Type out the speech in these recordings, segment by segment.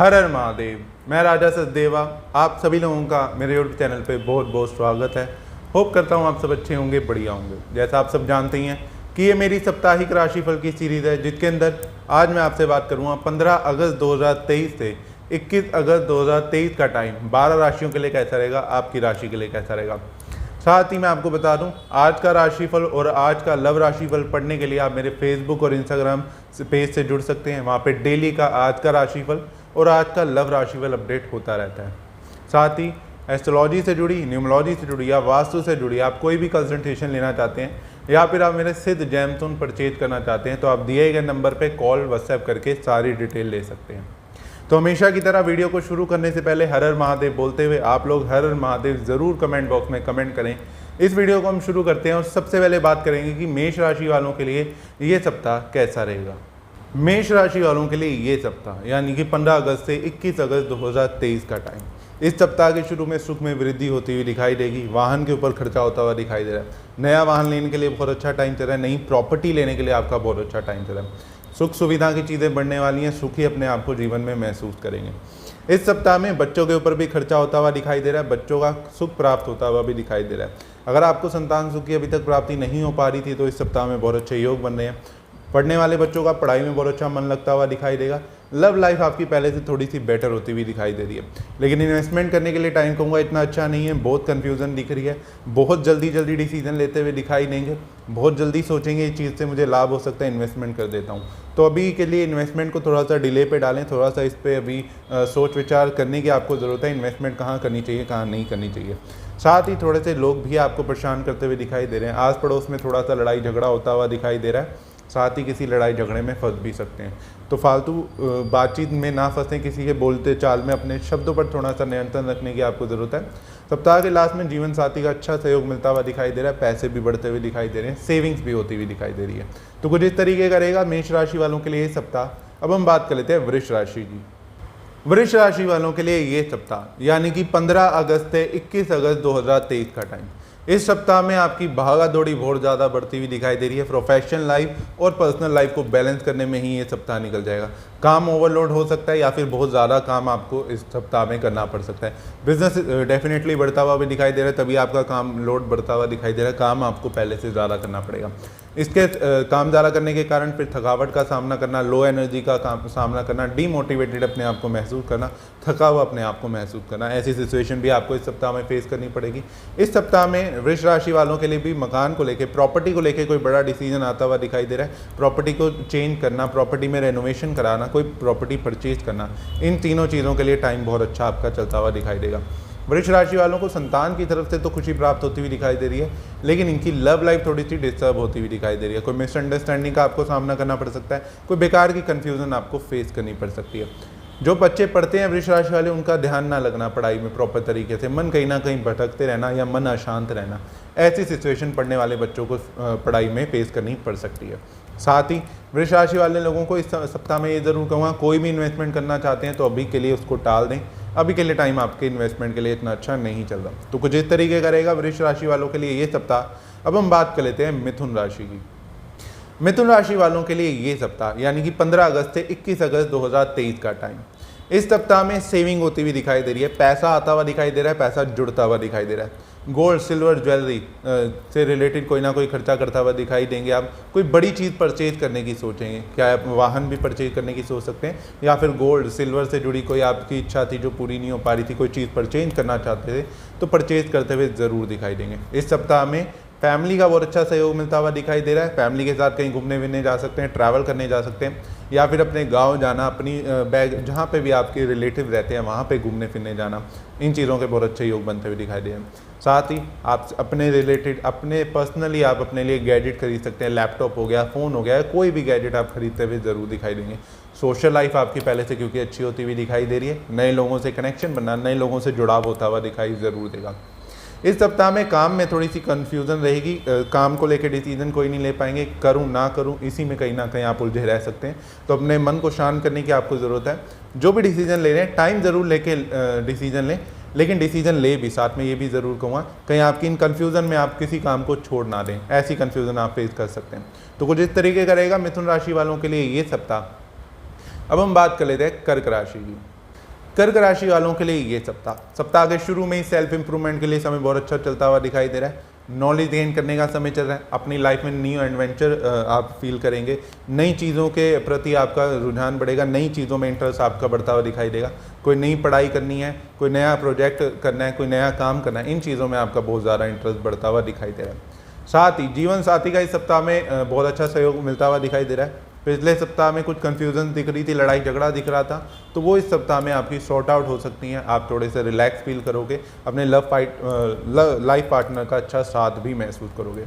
हर हर महादेव। मैं राजा सचदेवा, आप सभी लोगों का मेरे यूट्यूब चैनल पे बहुत बहुत स्वागत है। होप करता हूँ आप सब अच्छे होंगे, बढ़िया होंगे। जैसा आप सब जानते ही हैं कि ये मेरी साप्ताहिक राशिफल की सीरीज़ है, जिसके अंदर आज मैं आपसे बात करूँगा 15 अगस्त 2023 से 21 अगस्त 2023 का टाइम 12 राशियों के लिए कैसा रहेगा, आपकी राशि के लिए कैसा रहेगा। साथ ही मैं आपको बता दूं, आज का राशिफल और आज का लव राशिफल पढ़ने के लिए आप मेरे फेसबुक और इंस्टाग्राम पेज से जुड़ सकते हैं। वहाँ पे डेली का आज का राशिफल और आज का लव राशिफल अपडेट होता रहता है। साथ ही एस्ट्रोलॉजी से जुड़ी, न्यूमरोलॉजी से जुड़ी या वास्तु से जुड़ी आप कोई भी कंसल्टेशन लेना चाहते हैं या फिर आप मेरे सिद्ध जैमतून परचेज करना चाहते हैं तो आप दिए गए नंबर पर कॉल व्हाट्सएप करके सारी डिटेल ले सकते हैं। तो हमेशा की तरह वीडियो को शुरू करने से पहले हर हर महादेव बोलते हुए आप लोग हर हर महादेव ज़रूर कमेंट बॉक्स में कमेंट करें। इस वीडियो को हम शुरू करते हैं और सबसे पहले बात करेंगे कि मेष राशि वालों के लिए ये सप्ताह कैसा रहेगा। मेष राशि वालों के लिए ये सप्ताह यानी कि 15 अगस्त से 21 अगस्त 2023 का टाइम, इस सप्ताह के शुरू में सुख में वृद्धि होती हुई दिखाई देगी। वाहन के ऊपर खर्चा होता हुआ दिखाई दे रहा है। नया वाहन लेने के लिए बहुत अच्छा टाइम चल रहा है। नई प्रॉपर्टी लेने के लिए आपका बहुत अच्छा टाइम चल रहा है। सुख सुविधा की चीज़ें बढ़ने वाली हैं। सुख ही अपने आप को जीवन में महसूस करेंगे। इस सप्ताह में बच्चों के ऊपर भी खर्चा होता हुआ दिखाई दे रहा है। बच्चों का सुख प्राप्त होता हुआ भी दिखाई दे रहा है। अगर आपको संतान सुख की अभी तक प्राप्ति नहीं हो पा रही थी तो इस सप्ताह में बहुत अच्छे योग बन रहे हैं। पढ़ने वाले बच्चों का पढ़ाई में बहुत अच्छा मन लगता हुआ दिखाई देगा। लव लाइफ आपकी पहले से थोड़ी सी बेटर होती हुई दिखाई दे रही है, लेकिन इन्वेस्टमेंट करने के लिए टाइम कहूँगा इतना अच्छा नहीं है। बहुत कन्फ्यूज़न दिख रही है। बहुत जल्दी डिसीजन लेते हुए दिखाई देंगे। बहुत जल्दी सोचेंगे इस चीज़ से मुझे लाभ हो सकता है, इन्वेस्टमेंट कर देता हूँ। तो अभी के लिए इन्वेस्टमेंट को थोड़ा सा डिले पे डालें। थोड़ा सा इस पर अभी सोच विचार करने की आपको ज़रूरत है। इन्वेस्टमेंट कहाँ करनी चाहिए, कहाँ नहीं करनी चाहिए। साथ ही थोड़े से लोग भी आपको परेशान करते हुए दिखाई दे रहे हैं। आस पड़ोस में थोड़ा सा लड़ाई झगड़ा होता हुआ दिखाई दे रहा है। साथ ही किसी लड़ाई झगड़े में फंस भी सकते हैं। तो फालतू बातचीत में ना फंसें। किसी के बोलते चाल में अपने शब्दों पर थोड़ा सा नियंत्रण रखने की आपको ज़रूरत है। सप्ताह के लास्ट में जीवन साथी का अच्छा सहयोग मिलता हुआ दिखाई दे रहा है। पैसे भी बढ़ते हुए दिखाई दे रहे हैं। सेविंग्स भी होती हुई दिखाई दे रही है। तो कुछ इस तरीके का रहेगा मेष राशि वालों के लिए ये सप्ताह। अब हम बात कर लेते हैं वृष राशि की। वृष राशि वालों के लिए ये सप्ताह यानी कि 15 अगस्त से 21 अगस्त 2023 का टाइम, इस सप्ताह में आपकी भागा दौड़ी बहुत ज़्यादा बढ़ती हुई दिखाई दे रही है। प्रोफेशनल लाइफ और पर्सनल लाइफ को बैलेंस करने में ही ये सप्ताह निकल जाएगा। काम ओवरलोड हो सकता है या फिर बहुत ज़्यादा काम आपको इस सप्ताह में करना पड़ सकता है। बिजनेस डेफिनेटली बढ़ता हुआ भी दिखाई दे रहा है, तभी आपका काम लोड बढ़ता हुआ दिखाई दे रहा है। काम आपको पहले से ज़्यादा करना पड़ेगा। इसके काम ज़्यादा करने के कारण फिर थकावट का सामना करना, लो एनर्जी का सामना करना, डीमोटिवेटेड अपने आप को महसूस करना, थका हुआ अपने आप को महसूस करना, ऐसी सिचुएशन भी आपको इस सप्ताह में फेस करनी पड़ेगी। इस सप्ताह में वृष राशि वालों के लिए भी मकान को लेकर, प्रॉपर्टी को लेकर कोई बड़ा डिसीजन आता हुआ दिखाई दे रहा है। प्रॉपर्टी को चेंज करना, प्रॉपर्टी में रेनोवेशन कराना, कोई प्रॉपर्टी परचेज करना, इन तीनों चीज़ों के लिए टाइम बहुत अच्छा आपका चलता हुआ दिखाई देगा। वृष राशि वालों को संतान की तरफ से तो खुशी प्राप्त होती हुई दिखाई दे रही है, लेकिन इनकी लव लाइफ थोड़ी सी डिस्टर्ब होती हुई दिखाई दे रही है। कोई मिसअंडरस्टैंडिंग का आपको सामना करना पड़ सकता है। कोई बेकार की कन्फ्यूजन आपको फेस करनी पड़ सकती है। जो बच्चे पढ़ते हैं वृष राशि वाले, उनका ध्यान ना लगना पढ़ाई में प्रॉपर तरीके से, मन कहीं ना कहीं भटकते रहना या मन अशांत रहना, ऐसी सिचुएशन पढ़ने वाले बच्चों को पढ़ाई में फेस करनी पड़ सकती है। साथ ही वृष राशि वाले लोगों को इस सप्ताह में ये ज़रूर कहूँगा, कोई भी इन्वेस्टमेंट करना चाहते हैं तो अभी के लिए उसको टाल दें। अभी के लिए टाइम आपके इन्वेस्टमेंट के लिए इतना अच्छा नहीं चल रहा। तो कुछ इस तरीके का रहेगा वृष राशि वालों के लिए ये सप्ताह। अब हम बात कर लेते हैं मिथुन राशि की। मिथुन राशि वालों के लिए ये सप्ताह यानी कि 15 अगस्त से 21 अगस्त 2023 का टाइम, इस सप्ताह में सेविंग होती हुई दिखाई दे रही है। पैसा आता हुआ दिखाई दे रहा है। पैसा जुड़ता हुआ दिखाई दे रहा है। गोल्ड सिल्वर ज्वेलरी से रिलेटेड कोई ना कोई खर्चा करता हुआ दिखाई देंगे। आप कोई बड़ी चीज़ परचेज करने की सोचेंगे। क्या आप वाहन भी परचेज करने की सोच सकते हैं, या फिर गोल्ड सिल्वर से जुड़ी कोई आपकी इच्छा थी जो पूरी नहीं हो पा रही थी, कोई चीज़ परचेज करना चाहते थे तो परचेज करते हुए ज़रूर दिखाई देंगे। इस सप्ताह में फैमिली का बहुत अच्छा सहयोग मिलता हुआ दिखाई दे रहा है। फैमिली के साथ कहीं घूमने फिरने जा सकते हैं, ट्रैवल करने जा सकते हैं, या फिर अपने गांव जाना, अपनी बैग जहाँ पे भी आपके रिलेटिव रहते हैं वहाँ पे घूमने फिरने जाना, इन चीज़ों के बहुत अच्छे योग बनते हुए दिखाई दे रहे हैं। साथ ही आप अपने रिलेटेड, अपने पर्सनली आप अपने लिए गैजेट खरीद सकते हैं। लैपटॉप हो गया, फ़ोन हो गया, कोई भी गैजेट आप खरीदते हुए ज़रूर दिखाई देंगे। सोशल लाइफ आपकी पहले से क्योंकि अच्छी होती हुई दिखाई दे रही है। नए लोगों से कनेक्शन बनना, नए लोगों से जुड़ाव होता हुआ दिखाई ज़रूर देगा। इस सप्ताह में काम में थोड़ी सी कन्फ्यूज़न रहेगी। काम को लेकर डिसीजन कोई नहीं ले पाएंगे। करूं ना करूं, इसी में कहीं ना कहीं आप उलझे रह सकते हैं। तो अपने मन को शांत करने की आपको ज़रूरत है। जो भी डिसीजन ले रहे हैं टाइम ज़रूर लेके डिसीजन लें, लेकिन डिसीजन ले भी साथ में ये भी ज़रूर कहूँगा कहीं आपकी इन कन्फ्यूज़न में आप किसी काम को छोड़ ना दें। ऐसी कन्फ्यूज़न आप फेस कर सकते हैं। तो कुछ इस तरीके का रहेगा मिथुन राशि वालों के लिए ये सप्ताह। अब हम बात कर लेते हैं कर्क राशि की। कर्क राशि वालों के लिए ये सप्ताह के शुरू में ही सेल्फ इंप्रूवमेंट के लिए समय बहुत अच्छा चलता हुआ दिखाई दे रहा है। नॉलेज गेन करने का समय चल रहा है। अपनी लाइफ में न्यू एडवेंचर आप फील करेंगे। नई चीज़ों के प्रति आपका रुझान बढ़ेगा। नई चीज़ों में इंटरेस्ट आपका बढ़ता हुआ दिखाई देगा। कोई नई पढ़ाई करनी है, कोई नया प्रोजेक्ट करना है, कोई नया काम करना है, इन चीज़ों में आपका बहुत ज़्यादा इंटरेस्ट बढ़ता हुआ दिखाई दे रहा है। साथ ही जीवन साथी का इस सप्ताह में बहुत अच्छा सहयोग मिलता हुआ दिखाई दे रहा है। पिछले सप्ताह में कुछ कन्फ्यूजन दिख रही थी, लड़ाई झगड़ा दिख रहा था, तो वो इस सप्ताह में आपकी सॉर्ट आउट हो सकती हैं। आप थोड़े से रिलैक्स फील करोगे। अपने लाइफ पार्टनर का अच्छा साथ भी महसूस करोगे।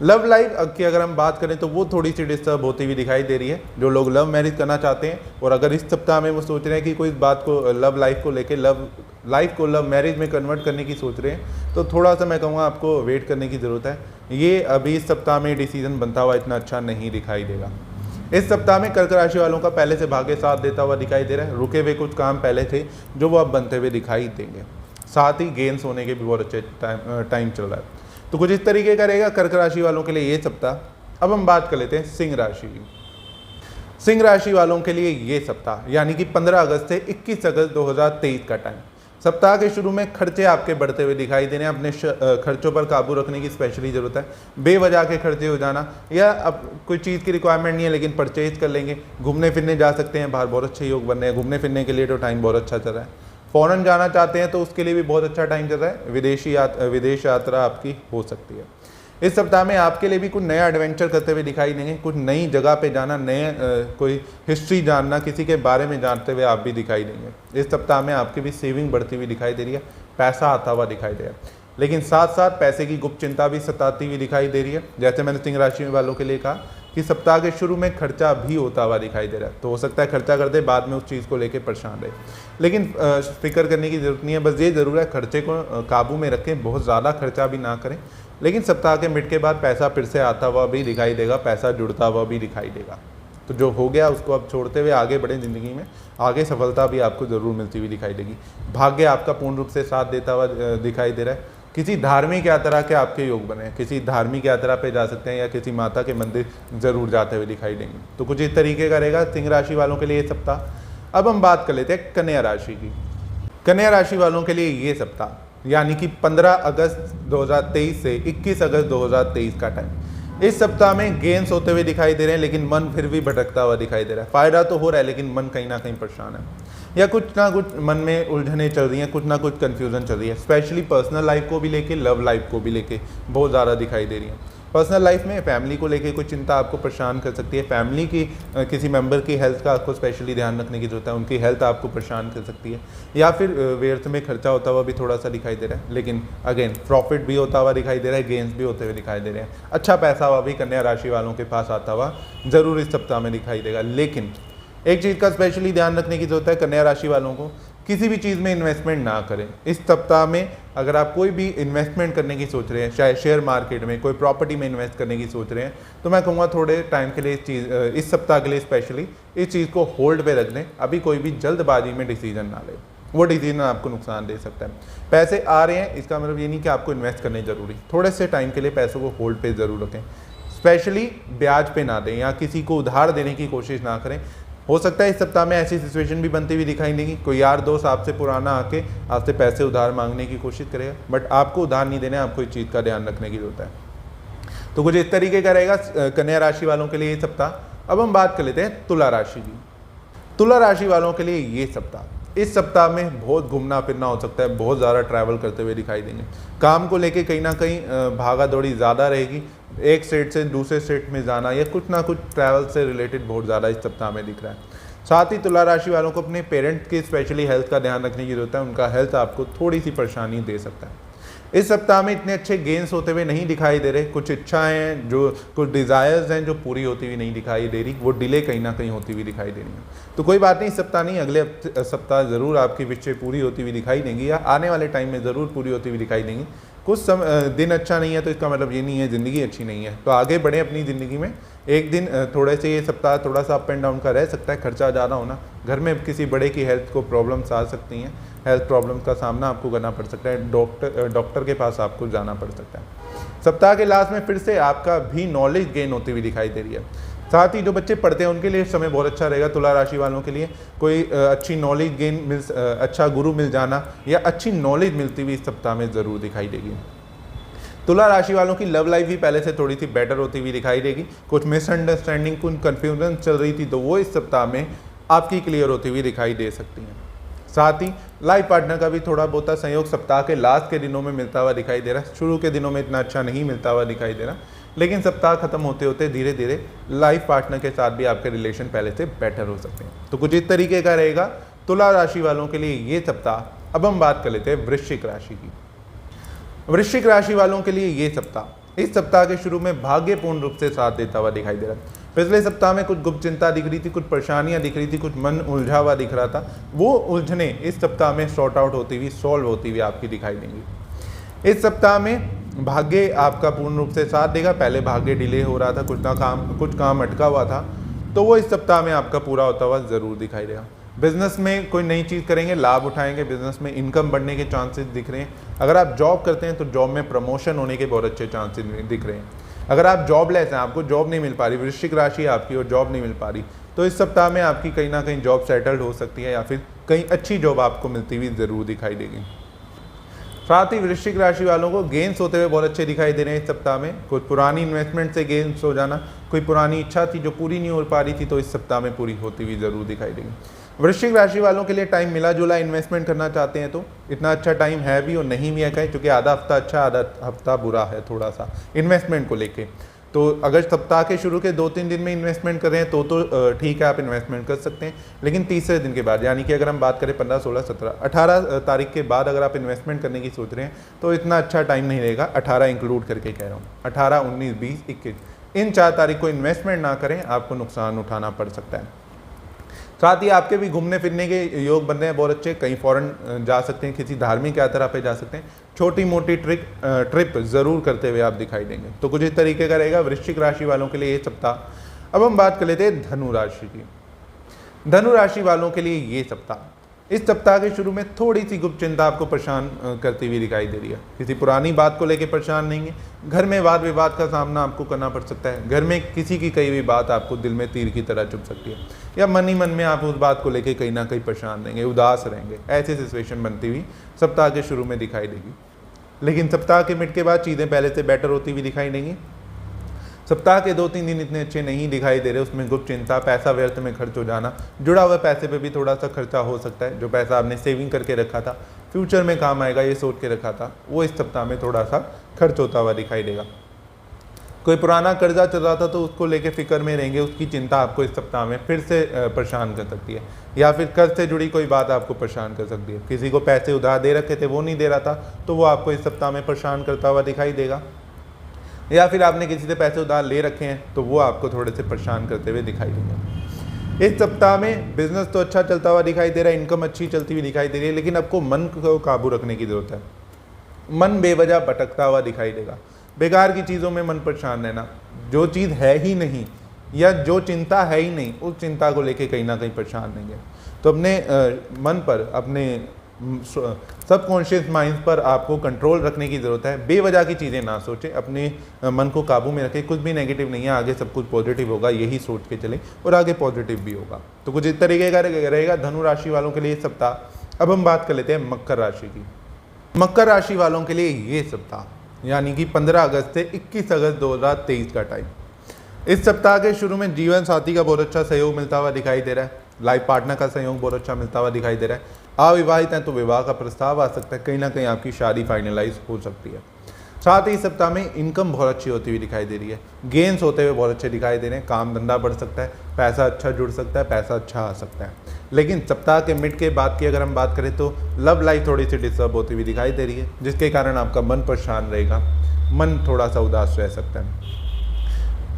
लव लाइफ की अगर हम बात करें तो वो थोड़ी सी डिस्टर्ब होती हुई दिखाई दे रही है। जो लोग लव मैरिज करना चाहते हैं और अगर इस सप्ताह में वो सोच रहे हैं कि कोई इस बात को लव लाइफ को लेके लाइफ को लव मैरिज में कन्वर्ट करने की सोच रहे हैं, तो थोड़ा सा मैं कहूँगा आपको वेट करने की ज़रूरत है। ये अभी इस सप्ताह में डिसीजन बनता हुआ इतना अच्छा नहीं दिखाई देगा। इस सप्ताह में कर्क राशि वालों का पहले से भाग्य साथ देता हुआ दिखाई दे रहा है। रुके हुए कुछ काम पहले थे जो वो अब बनते हुए दिखाई देंगे। साथ ही गेन्स होने के भी बहुत अच्छे टाइम चल रहा है। तो कुछ इस तरीके का रहेगा कर्क राशि वालों के लिए ये सप्ताह। अब हम बात कर लेते हैं सिंह राशि की। सिंह राशि वालों के लिए ये सप्ताह यानी कि 15 अगस्त से 21 अगस्त 2023 का टाइम। सप्ताह के शुरू में खर्चे आपके बढ़ते हुए दिखाई दे रहे हैं। अपने खर्चों पर काबू रखने की स्पेशली ज़रूरत है। बेवजह के खर्चे हो जाना या अब कोई चीज़ की रिक्वायरमेंट नहीं है लेकिन परचेज कर लेंगे। घूमने फिरने जा सकते हैं, बाहर बहुत अच्छे योग बन रहे हैं। घूमने फिरने के लिए तो टाइम बहुत अच्छा चल रहा है। फ़ॉरेन जाना चाहते हैं तो उसके लिए भी बहुत अच्छा टाइम चल रहा है। विदेश यात्रा आपकी हो सकती है। इस सप्ताह में आपके लिए भी कुछ नया एडवेंचर करते हुए दिखाई देंगे। कुछ नई जगह पे जाना, नए कोई हिस्ट्री जानना, किसी के बारे में जानते हुए आप भी दिखाई देंगे। इस सप्ताह में आपकी भी सेविंग बढ़ती हुई दिखाई दे रही है। पैसा आता हुआ दिखाई दे रहा है, लेकिन साथ साथ पैसे की गुप्त चिंता भी सताती हुई दिखाई दे रही है। जैसे मैंने सिंह राशि वालों के लिए कहा कि सप्ताह के शुरू में खर्चा भी होता हुआ दिखाई दे रहा है। तो हो सकता है खर्चा करते बाद में उस चीज़ को लेकर परेशान रहे, लेकिन फिक्र करने की ज़रूरत नहीं है। बस ये ज़रूर है खर्चे को काबू में रखें, बहुत ज़्यादा खर्चा भी ना करें। लेकिन सप्ताह के मिड के बाद पैसा फिर से आता हुआ भी दिखाई देगा, पैसा जुड़ता हुआ भी दिखाई देगा। तो जो हो गया उसको अब छोड़ते हुए आगे बढ़े ज़िंदगी में। आगे सफलता भी आपको ज़रूर मिलती हुई दिखाई देगी। भाग्य आपका पूर्ण रूप से साथ देता हुआ दिखाई दे रहा है। किसी धार्मिक यात्रा के आपके योग बने हैं। किसी धार्मिक यात्रा पे जा सकते हैं या किसी माता के मंदिर ज़रूर जाते हुए दिखाई देंगे। तो कुछ इस तरीके का रहेगा सिंह राशि वालों के लिए ये सप्ताह। अब हम बात कर लेते हैं कन्या राशि की। कन्या राशि वालों के लिए ये सप्ताह यानी कि 15 अगस्त 2023 से 21 अगस्त 2023 का टाइम। इस सप्ताह में गेन्स होते हुए दिखाई दे रहे हैं, लेकिन मन फिर भी भटकता हुआ दिखाई दे रहा है। फायदा तो हो रहा है लेकिन मन कहीं ना कहीं परेशान है, या कुछ ना कुछ मन में उलझने चल रही हैं, कुछ ना कुछ कन्फ्यूजन चल रही है। स्पेशली पर्सनल लाइफ को भी लेके, लव लाइफ को भी लेके बहुत ज़्यादा दिखाई दे रही है। पर्सनल लाइफ में फैमिली को लेके कोई चिंता आपको परेशान कर सकती है। फैमिली की किसी मेंबर की हेल्थ का आपको स्पेशली ध्यान रखने की जरूरत है। उनकी हेल्थ आपको परेशान कर सकती है, या फिर व्यर्थ में खर्चा होता हुआ भी थोड़ा सा दिखाई दे रहा है। लेकिन अगेन प्रॉफिट भी होता हुआ दिखाई दे रहा है, गेंस भी होते हुए दिखाई दे रहे हैं। अच्छा पैसा हुआ भी कन्या राशि वालों के पास आता हुआ ज़रूर इस सप्ताह में दिखाई देगा। लेकिन एक चीज़ का स्पेशली ध्यान रखने की जरूरत है कन्या राशि वालों को, किसी भी चीज़ में इन्वेस्टमेंट ना करें। इस सप्ताह में अगर आप कोई भी इन्वेस्टमेंट करने की सोच रहे हैं, चाहे शेयर मार्केट में, कोई प्रॉपर्टी में इन्वेस्ट करने की सोच रहे हैं, तो मैं कहूँगा थोड़े टाइम के लिए इस सप्ताह के लिए स्पेशली इस चीज़ को होल्ड पे रख दें। अभी कोई भी जल्दबाजी में डिसीजन ना लें, वो डिसीजन आपको नुकसान दे सकता है। पैसे आ रहे हैं इसका मतलब ये नहीं कि आपको इन्वेस्ट करने ज़रूरी, थोड़े से टाइम के लिए पैसों को होल्ड पे ज़रूर रखें। स्पेशली ब्याज पे ना दें या किसी को उधार देने की कोशिश ना करें। हो सकता है इस सप्ताह में ऐसी सिचुएशन भी बनती हुई दिखाई देगी, कोई यार दोस्त आपसे पुराना आके आपसे पैसे उधार मांगने की कोशिश करेगा, बट आपको उधार नहीं देना है, आपको इस चीज़ का ध्यान रखने की जरूरत है। तो कुछ इस तरीके का रहेगा कन्या राशि वालों के लिए ये सप्ताह। अब हम बात कर लेते हैं तुला राशि की। तुला राशि वालों के लिए ये सप्ताह, इस सप्ताह में बहुत घूमना फिरना हो सकता है, बहुत ज़्यादा ट्रैवल करते हुए दिखाई देंगे। काम को लेके कहीं ना कहीं भागा दौड़ी ज़्यादा रहेगी। एक स्टेट से दूसरे स्टेट में जाना या कुछ ना कुछ ट्रैवल से रिलेटेड बहुत ज़्यादा इस सप्ताह में दिख रहा है। साथ ही तुला राशि वालों को अपने पेरेंट्स की स्पेशली हेल्थ का ध्यान रखने की जरूरत है। उनका हेल्थ आपको थोड़ी सी परेशानी दे सकता है। इस सप्ताह में इतने अच्छे गेन्स होते हुए नहीं दिखाई दे रहे। कुछ इच्छाएं हैं, जो कुछ डिज़ायर्स हैं जो पूरी होती हुई नहीं दिखाई दे रही, वो डिले कहीं ना कहीं होती हुई दिखाई दे रही है। तो कोई बात नहीं, इस सप्ताह नहीं, अगले सप्ताह ज़रूर आपकी विशें पूरी होती हुई दिखाई देंगी, या आने वाले टाइम में ज़रूर पूरी होती हुई दिखाई देंगी। कुछ दिन अच्छा नहीं है तो इसका मतलब ये नहीं है ज़िंदगी अच्छी नहीं है। तो आगे बढ़ें अपनी ज़िंदगी में। एक दिन थोड़े से ये सप्ताह थोड़ा सा अप एंड डाउन का रह सकता है, खर्चा ज़्यादा होना, घर में किसी बड़े की हेल्थ को प्रॉब्लम्स आ सकती हैं, हेल्थ प्रॉब्लम्स का सामना आपको करना पड़ सकता है, डॉक्टर के पास आपको जाना पड़ सकता है। सप्ताह के लास्ट में फिर से आपका भी नॉलेज गेन होती हुई दिखाई दे रही है। साथ ही जो बच्चे पढ़ते हैं उनके लिए इस समय बहुत अच्छा रहेगा। तुला राशि वालों के लिए कोई अच्छी नॉलेज गेन अच्छा गुरु मिल जाना या अच्छी नॉलेज मिलती हुई इस सप्ताह में ज़रूर दिखाई देगी। तुला राशि वालों की लव लाइफ भी पहले से थोड़ी सी बेटर होती हुई दिखाई देगी। कुछ मिसअंडरस्टैंडिंग, कुछ कन्फ्यूजन चल रही थी तो वो इस सप्ताह में आपकी क्लियर होती हुई दिखाई दे सकती हैं। साथ ही लाइफ पार्टनर का भी थोड़ा बहुत सहयोग सप्ताह के लास्ट के दिनों में मिलता हुआ दिखाई दे रहा है। शुरू के दिनों में इतना अच्छा नहीं मिलता हुआ दिखाई दे रहा, लेकिन सप्ताह खत्म होते होते धीरे धीरे लाइफ पार्टनर के साथ भी आपके रिलेशन पहले से बेटर हो सकते हैं। तो कुछ इस तरीके का रहेगा तुला राशि वालों के लिए ये सप्ताह। अब हम बात कर लेते हैं वृश्चिक राशि की। वृश्चिक राशि वालों के लिए ये सप्ताह इस सप्ताह के शुरू में भाग्यपूर्ण रूप से साथ देता हुआ दिखाई दे रहा है। पिछले सप्ताह में कुछ गुप्त चिंता दिख रही थी, कुछ परेशानियां दिख रही थी, कुछ मन उलझा हुआ दिख रहा था, वो उलझने इस सप्ताह में सॉर्ट आउट होती हुई, सॉल्व होती हुई आपकी दिखाई देंगी। इस सप्ताह में भाग्य आपका पूर्ण रूप से साथ देगा। पहले भाग्य डिले हो रहा था, कुछ काम अटका हुआ था, तो वो इस सप्ताह में आपका पूरा होता हुआ जरूर दिखाई देगा। बिजनेस में कोई नई चीज़ करेंगे, लाभ उठाएंगे, बिजनेस में इनकम बढ़ने के चांसेस दिख रहे हैं। अगर आप जॉब करते हैं तो जॉब में प्रमोशन होने के बहुत अच्छे चांसेस दिख रहे हैं। अगर आप जॉबलेस हैं, आपको जॉब नहीं मिल पा रही, वृश्चिक राशि आपकी और जॉब नहीं मिल पा रही, तो इस सप्ताह में आपकी कहीं ना कहीं जॉब सेटल्ड हो सकती है या फिर कहीं अच्छी जॉब आपको मिलती हुई ज़रूर दिखाई देगी। साथ ही वृश्चिक राशि वालों को गेंस होते हुए बहुत अच्छे दिखाई दे रहे हैं इस सप्ताह में। कुछ पुरानी इन्वेस्टमेंट से गेंस हो जाना, कोई पुरानी इच्छा थी जो पूरी नहीं हो पा रही थी तो इस सप्ताह में पूरी होती हुई ज़रूर दिखाई देगी। वृश्चिक राशि वालों के लिए टाइम मिला जुला इन्वेस्टमेंट करना चाहते हैं तो इतना अच्छा टाइम है भी और नहीं भी है कहीं, क्योंकि आधा हफ्ता अच्छा आधा हफ्ता बुरा है थोड़ा सा इन्वेस्टमेंट को लेके। तो अगर सप्ताह के शुरू के 2-3 दिन में इन्वेस्टमेंट कर रहे हैं तो ठीक है, आप इन्वेस्टमेंट कर सकते हैं। लेकिन तीसरे दिन के बाद, यानी कि अगर हम बात करें 15, 16, 17, 18 तारीख के बाद अगर आप इन्वेस्टमेंट करने की सोच रहे हैं तो इतना अच्छा टाइम नहीं रहेगा। 18 इंक्लूड करके कह रहा हूँ, 18, 19, 20, 21 इन 4 तारीख को इन्वेस्टमेंट ना करें, आपको नुकसान उठाना पड़ सकता है। साथ ही आपके भी घूमने फिरने के योग बन रहे हैं बहुत अच्छे। कहीं फॉरेन जा सकते हैं, किसी धार्मिक यात्रा पे जा सकते हैं, छोटी मोटी ट्रिप ज़रूर करते हुए आप दिखाई देंगे। तो कुछ इस तरीके का रहेगा वृश्चिक राशि वालों के लिए ये सप्ताह। अब हम बात कर लेते हैं धनु राशि की। धनु राशि वालों के लिए ये सप्ताह, इस सप्ताह के शुरू में थोड़ी सी गुप्त चिंता आपको परेशान करती हुई दिखाई दे रही है। किसी पुरानी बात को लेकर परेशान नहीं है। घर में वाद विवाद का सामना आपको करना पड़ सकता है। घर में किसी की कही हुई बात आपको दिल में तीर की तरह चुभ सकती है, या मन ही मन में आप उस बात को लेकर कहीं ना कहीं परेशान रहेंगे, उदास रहेंगे। ऐसी सिचुएशन बनती हुई सप्ताह के शुरू में दिखाई देगी। लेकिन सप्ताह के मिड के बाद चीज़ें पहले से बेटर होती हुई दिखाई देंगी। सप्ताह के 2-3 दिन इतने अच्छे नहीं दिखाई दे रहे, उसमें गुप्त चिंता, पैसा व्यर्थ में खर्च हो जाना, जुड़ा हुआ पैसे पे भी थोड़ा सा खर्चा हो सकता है। जो पैसा आपने सेविंग करके रखा था, फ्यूचर में काम आएगा ये सोच के रखा था, वो इस सप्ताह में थोड़ा सा खर्च होता हुआ दिखाई देगा। कोई पुराना कर्जा चल रहा था तो उसको लेके फिक्र में रहेंगे, उसकी चिंता आपको इस सप्ताह में फिर से परेशान कर सकती है। या फिर कर्ज से जुड़ी कोई बात आपको परेशान कर सकती है। किसी को पैसे उधार दे रखे थे, वो नहीं दे रहा था, तो वो आपको इस सप्ताह में परेशान करता हुआ दिखाई देगा। या फिर आपने किसी से पैसे उधार ले रखे हैं तो वो आपको थोड़े से परेशान करते हुए दिखाई देंगे। इस सप्ताह में बिजनेस तो अच्छा चलता हुआ दिखाई दे रहा है, इनकम अच्छी चलती हुई दिखाई दे रही है, लेकिन आपको मन को काबू रखने की ज़रूरत है। मन बेवजह भटकता हुआ दिखाई देगा। बेकार की चीज़ों में मन परेशान रहना, जो चीज़ है ही नहीं या जो चिंता है ही नहीं, उस चिंता को लेके कहीं ना कहीं परेशान रहेंगे। तो अपने मन पर, अपने सबकॉन्शियस माइंड पर आपको कंट्रोल रखने की ज़रूरत है। बेवजह की चीज़ें ना सोचें, अपने मन को काबू में रखें। कुछ भी नेगेटिव नहीं है, आगे सब कुछ पॉजिटिव होगा, यही सोच के चलें और आगे पॉजिटिव भी होगा। तो कुछ इस तरीके का रहेगा धनु राशि वालों के लिए सप्ताह। अब हम बात कर लेते हैं मकर राशि की। मकर राशि वालों के लिए ये सप्ताह, यानी कि 15 अगस्त से 21 अगस्त 2023 का टाइम। इस सप्ताह के शुरू में जीवन साथी का बहुत अच्छा सहयोग मिलता हुआ दिखाई दे रहा है। लाइफ पार्टनर का सहयोग बहुत अच्छा मिलता हुआ दिखाई दे रहा है। अविवाहित हैं तो विवाह का प्रस्ताव आ सकता है, कहीं ना कहीं आपकी शादी फाइनलाइज हो सकती है। साथ ही इस सप्ताह में इनकम बहुत अच्छी होती हुई दिखाई दे रही है। गेंस होते हुए बहुत अच्छे दिखाई दे रहे हैं। काम धंधा बढ़ सकता है, पैसा अच्छा जुड़ सकता है, पैसा अच्छा आ सकता है। लेकिन सप्ताह के मिड के बाद की अगर हम बात करें तो लव लाइफ थोड़ी सी डिस्टर्ब होती हुई दिखाई दे रही है, जिसके कारण आपका मन परेशान रहेगा, मन थोड़ा सा उदास रह सकता है।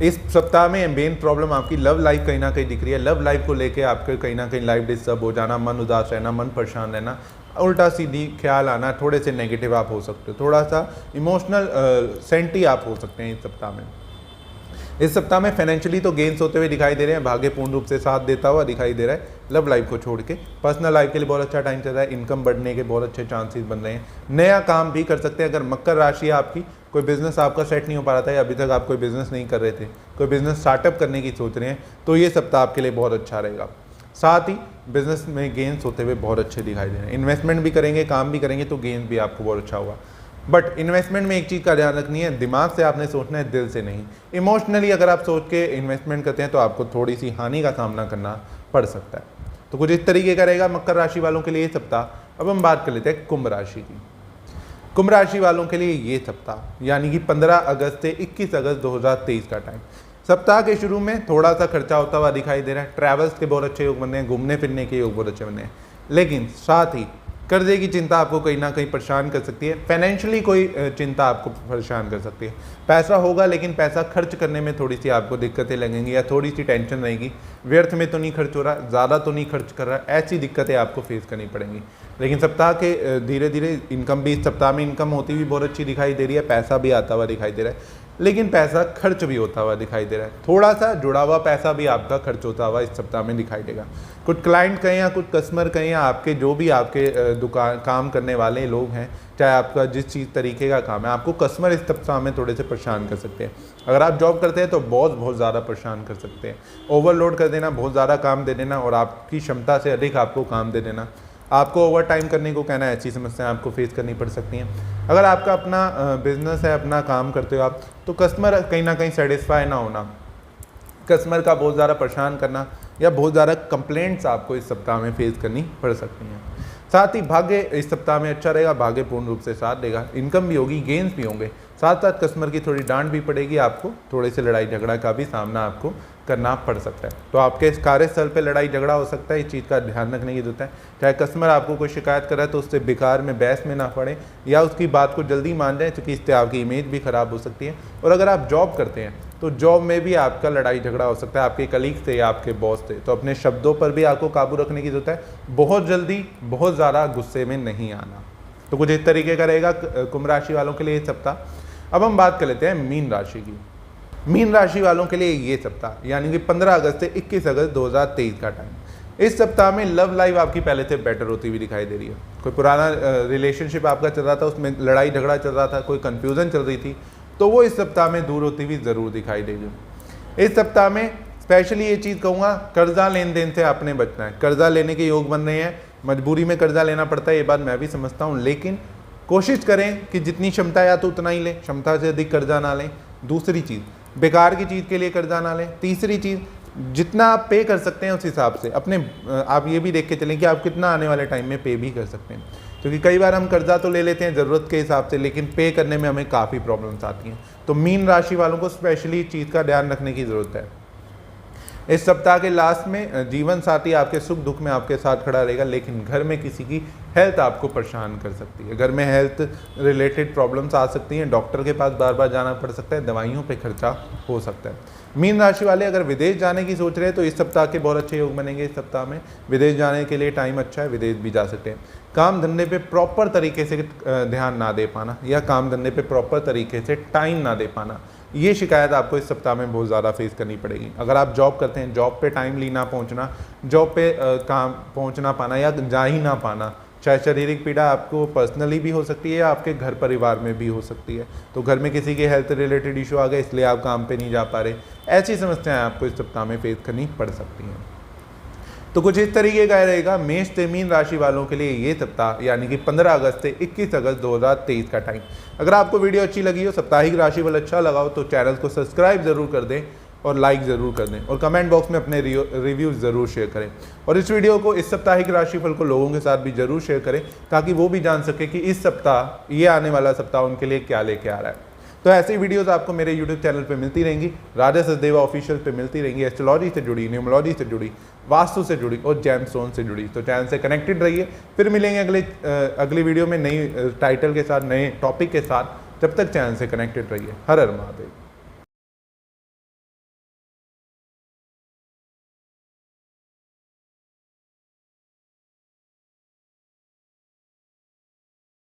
इस सप्ताह में मेन प्रॉब्लम आपकी लव लाइफ कहीं ना कहीं दिख रही है। लव लाइफ को लेके आपके कहीं ना कहीं लाइफ डिस्टर्ब हो जाना, मन उदास रहना, मन परेशान रहना, उल्टा सीधी ख्याल आना, थोड़े से नेगेटिव आप हो सकते हो, थोड़ा सा इमोशनल सेंटी आप हो सकते हैं इस सप्ताह में। इस सप्ताह में फाइनेंशियली तो गेंस होते हुए दिखाई दे रहे हैं, भाग्य पूर्ण रूप से साथ देता हुआ दिखाई दे रहा है। लव लाइफ को छोड़ के पर्सनल लाइफ के लिए बहुत अच्छा टाइम चल रहा है। इनकम बढ़ने के बहुत अच्छे चांसेस बन रहे हैं। नया काम भी कर सकते हैं। अगर मकर राशि है आपकी कोई बिज़नेस आपका सेट नहीं हो पा रहा था या अभी तक आप कोई बिज़नेस नहीं कर रहे थे, कोई बिज़नेस स्टार्टअप करने की सोच रहे हैं, तो ये सप्ताह आपके लिए बहुत अच्छा रहेगा। साथ ही बिज़नेस में गेंस होते हुए बहुत अच्छे दिखाई दे रहे हैं। इन्वेस्टमेंट भी करेंगे, काम भी करेंगे तो गेंस भी आपको बहुत अच्छा होगा। बट इन्वेस्टमेंट में एक चीज़ का ध्यान रखनी है, दिमाग से आपने सोचना है, दिल से नहीं। इमोशनली अगर आप सोच के इन्वेस्टमेंट करते हैं तो आपको थोड़ी सी हानि का सामना करना पड़ सकता है। तो कुछ इस तरीके का रहेगा मकर राशि वालों के लिए ये सप्ताह। अब हम बात कर लेते हैं कुंभ राशि की। कुंभ राशि वालों के लिए ये सप्ताह यानी कि 15 अगस्त से 21 अगस्त 2023 का टाइम। सप्ताह के शुरू में थोड़ा सा खर्चा होता हुआ दिखाई दे रहा है। ट्रैवल्स के बहुत अच्छे योग बने हैं, घूमने फिरने के योग बहुत अच्छे बने हैं, लेकिन साथ ही कर्जे की चिंता आपको कहीं ना कहीं परेशान कर सकती है। फाइनेंशियली कोई चिंता आपको परेशान कर सकती है। पैसा होगा लेकिन पैसा खर्च करने में थोड़ी सी आपको दिक्कतें लगेंगी या थोड़ी सी टेंशन रहेगी। व्यर्थ में तो नहीं खर्च हो रहा, ज़्यादा तो नहीं खर्च कर रहा, ऐसी दिक्कतें आपको फेस करनी पड़ेंगी। लेकिन सप्ताह के धीरे धीरे इनकम भी, इस सप्ताह में इनकम होती भी बहुत अच्छी दिखाई दे रही है, पैसा भी आता हुआ दिखाई दे रहा है, लेकिन पैसा खर्च भी होता हुआ दिखाई दे रहा है। थोड़ा सा जुड़ा हुआ पैसा भी आपका खर्च होता हुआ इस सप्ताह में दिखाई देगा। कुछ क्लाइंट कहें या कुछ कस्टमर कहें या आपके जो भी आपके दुकान काम करने वाले लोग हैं, चाहे आपका जिस चीज़ तरीके का काम है, आपको कस्टमर इस सप्ताह में थोड़े से परेशान कर सकते हैं। अगर आप जॉब करते हैं तो बहुत ज़्यादा परेशान कर सकते हैं। ओवरलोड कर देना, बहुत ज़्यादा काम दे देना और आपकी क्षमता से अधिक आपको काम दे देना, आपको ओवर टाइम करने को कहना है, ऐसी समस्याएं आपको फेस करनी पड़ सकती हैं। अगर आपका अपना बिजनेस है, अपना काम करते हो आप, तो कस्टमर कहीं ना कहीं सेटिस्फाई ना होना, कस्टमर का बहुत ज़्यादा परेशान करना या बहुत ज़्यादा कंप्लेंट्स आपको इस सप्ताह में फेस करनी पड़ सकती हैं। साथ ही भाग्य इस सप्ताह में अच्छा रहेगा, भाग्य पूर्ण रूप से साथ देगा, इनकम भी होगी, गेंस भी होंगे, साथ साथ कस्टमर की थोड़ी डांट भी पड़ेगी, आपको थोड़े से लड़ाई झगड़ा का भी सामना आपको करना पड़ सकता है। तो आपके इस कार्यस्थल पे लड़ाई झगड़ा हो सकता है, इस चीज़ का ध्यान रखने की जरूरत है। चाहे कस्टमर आपको कोई शिकायत कर रहा है तो उससे बेकार में बहस में ना पड़े या उसकी बात को जल्दी मान जाए, क्योंकि इससे आपकी इमेज भी खराब हो सकती है। और अगर आप जॉब करते हैं तो जॉब में भी आपका लड़ाई झगड़ा हो सकता है आपके कलीग से या आपके बॉस से, तो अपने शब्दों पर भी आपको काबू रखने की जरूरत है। बहुत जल्दी बहुत ज़्यादा गुस्से में नहीं आना। तो कुछ इस तरीके का रहेगा कुंभ राशि वालों के लिए ये सप्ताह। अब हम बात कर लेते हैं मीन राशि की। मीन राशि वालों के लिए ये सप्ताह यानी कि 15 अगस्त से 21 अगस्त 2023 का टाइम। इस सप्ताह में लव लाइफ आपकी पहले से बेटर होती हुई दिखाई दे रही है। कोई पुराना रिलेशनशिप आपका चल रहा था, उसमें लड़ाई झगड़ा चल रहा था, कोई कंफ्यूजन चल रही थी, तो वो इस सप्ताह में दूर होती हुई ज़रूर दिखाई देगी। इस सप्ताह में स्पेशली ये चीज़ कहूँगा, कर्जा लेन देन से आपने बचना है। कर्जा लेने के योग बन रहे हैं, मजबूरी में कर्जा लेना पड़ता है, ये बात मैं भी समझता हूँ, लेकिन कोशिश करें कि जितनी क्षमता है या तो उतना ही लें, क्षमता से अधिक कर्जा ना लें। दूसरी चीज़, बेकार की चीज़ के लिए कर्जा ना लें। तीसरी चीज़, जितना आप पे कर सकते हैं उस हिसाब से अपने आप ये भी देख के चलें कि आप कितना आने वाले टाइम में पे भी कर सकते हैं, क्योंकि कई बार हम कर्जा तो ले लेते हैं ज़रूरत के हिसाब से, लेकिन पे करने में हमें काफ़ी प्रॉब्लम्स आती हैं। तो मीन राशि वालों को स्पेशली इस चीज़ का ध्यान रखने की ज़रूरत है। इस सप्ताह के लास्ट में जीवन साथी आपके सुख दुख में आपके साथ खड़ा रहेगा, लेकिन घर में किसी की हेल्थ आपको परेशान कर सकती है। घर में हेल्थ रिलेटेड प्रॉब्लम्स आ सकती हैं, डॉक्टर के पास बार बार जाना पड़ सकता है, दवाइयों पे खर्चा हो सकता है। मीन राशि वाले अगर विदेश जाने की सोच रहे हैं तो इस सप्ताह के बहुत अच्छे योग बनेंगे। इस सप्ताह में विदेश जाने के लिए टाइम अच्छा है, विदेश भी जा सकते हैं। काम धंधे पे प्रॉपर तरीके से ध्यान ना दे पाना या काम धंधे पे प्रॉपर तरीके से टाइम ना दे पाना, ये शिकायत आपको इस सप्ताह में बहुत ज़्यादा फेस करनी पड़ेगी। अगर आप जॉब करते हैं, जॉब पे टाइमली ना पहुंचना, जॉब पे काम पहुंच ना पाना या जा ही ना पाना, चाहे शारीरिक पीड़ा आपको पर्सनली भी हो सकती है या आपके घर परिवार में भी हो सकती है। तो घर में किसी के हेल्थ रिलेटेड इशू आ गए इसलिए आप काम पे नहीं जा पा रहे, ऐसी समस्याएं आपको इस सप्ताह में फेस करनी पड़ सकती हैं। तो कुछ इस तरीके का रहेगा मेष से मीन राशि वालों के लिए ये सप्ताह यानी कि 15 अगस्त से 21 अगस्त 2023 का टाइम। अगर आपको वीडियो अच्छी लगी हो, साप्ताहिक राशिफल अच्छा लगा हो, तो चैनल को सब्सक्राइब जरूर कर दें और लाइक ज़रूर कर दें और कमेंट बॉक्स में अपने रिव्यूज़ ज़रूर शेयर करें। और इस वीडियो को, इस सप्ताहिक राशिफल को लोगों के साथ भी ज़रूर शेयर करें ताकि वो भी जान सके कि इस सप्ताह, ये आने वाला सप्ताह उनके लिए क्या लेके आ रहा है। तो ऐसी वीडियोस आपको मेरे YouTube चैनल पे मिलती रहेंगी, राजा सचदेवा ऑफिशियल पे मिलती रहेंगी, एस्ट्रोलॉजी से जुड़ी, न्यूमरोलॉजी से जुड़ी, वास्तु से जुड़ी और जेमस्टोन से जुड़ी। तो चैनल से कनेक्टेड रहिए। फिर मिलेंगे अगली वीडियो में नई टाइटल के साथ, नए टॉपिक के साथ। जब तक चैनल से कनेक्टेड रहिए। हर हर महादेव।